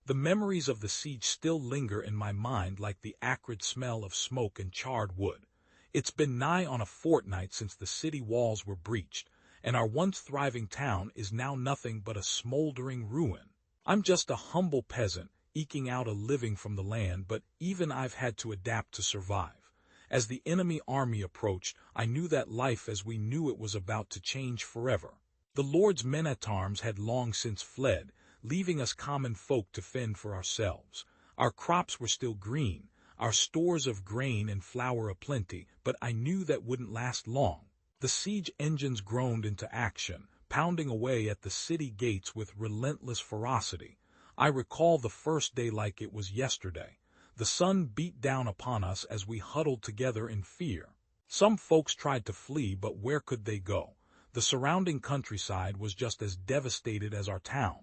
The memories of the siege still linger in my mind like the acrid smell of smoke and charred wood. It's been nigh on a fortnight since the city walls were breached, and our once thriving town is now nothing but a smoldering ruin. I'm just a humble peasant, eking out a living from the land, but even I've had to adapt to survive. As the enemy army approached, I knew that life as we knew it was about to change forever. The Lord's men-at-arms had long since fled, leaving us common folk to fend for ourselves. Our crops were still green, our stores of grain and flour aplenty, but I knew that wouldn't last long. The siege engines groaned into action, pounding away at the city gates with relentless ferocity. I recall the first day like it was yesterday. The sun beat down upon us as we huddled together in fear. Some folks tried to flee, but where could they go? The surrounding countryside was just as devastated as our town.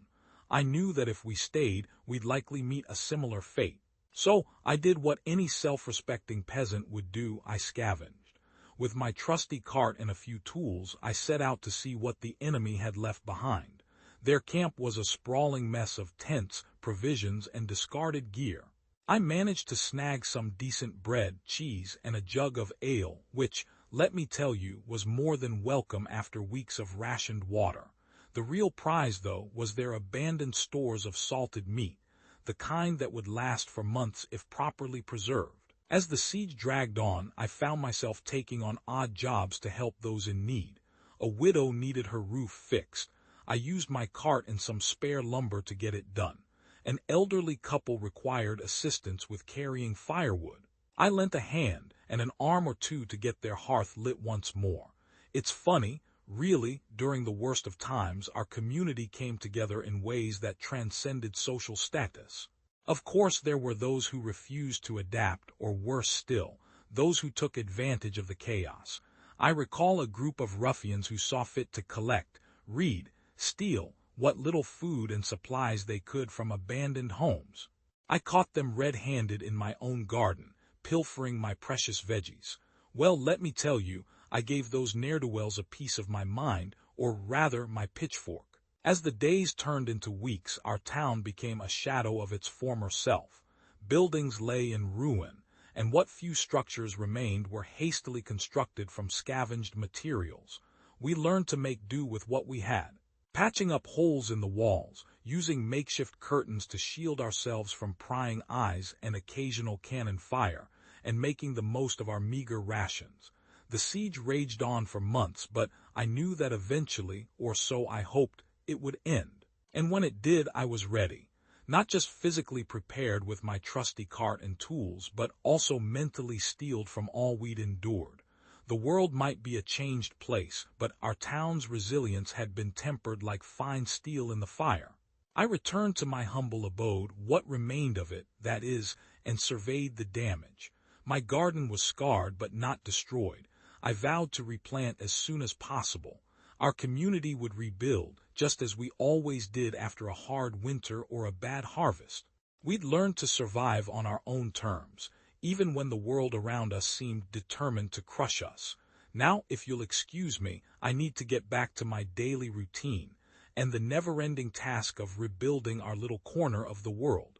I knew that if we stayed, we'd likely meet a similar fate. So I did what any self-respecting peasant would do. I scavenged. With my trusty cart and a few tools, I set out to see what the enemy had left behind. Their camp was a sprawling mess of tents, provisions, and discarded gear. I managed to snag some decent bread, cheese, and a jug of ale, which, let me tell you, was more than welcome after weeks of rationed water. The real prize, though, was their abandoned stores of salted meat, the kind that would last for months if properly preserved. As the siege dragged on, I found myself taking on odd jobs to help those in need. A widow needed her roof fixed. I used my cart and some spare lumber to get it done. An elderly couple required assistance with carrying firewood. I lent a hand and an arm or two to get their hearth lit once more. It's funny, really, during the worst of times, our community came together in ways that transcended social status. Of course, there were those who refused to adapt, or worse still, those who took advantage of the chaos. I recall a group of ruffians who saw fit to collect, read, steal what little food and supplies they could from abandoned homes. I caught them red-handed in my own garden, pilfering my precious veggies. Well, let me tell you, I gave those ne'er-do-wells a piece of my mind, or rather my pitchfork. As the days turned into weeks, our town became a shadow of its former self. Buildings lay in ruin, and what few structures remained were hastily constructed from scavenged materials. We learned to make do with what we had, patching up holes in the walls, using makeshift curtains to shield ourselves from prying eyes and occasional cannon fire, and making the most of our meager rations. The siege raged on for months, but I knew that eventually, or so I hoped, it would end. And when it did, I was ready. Not just physically prepared with my trusty cart and tools, but also mentally steeled from all we'd endured. The world might be a changed place, but our town's resilience had been tempered like fine steel in the fire. I returned to my humble abode, what remained of it, that is, and surveyed the damage. My garden was scarred but not destroyed. I vowed to replant as soon as possible. Our community would rebuild, just as we always did after a hard winter or a bad harvest. We'd learned to survive on our own terms, even when the world around us seemed determined to crush us. Now, if you'll excuse me, I need to get back to my daily routine and the never-ending task of rebuilding our little corner of the world.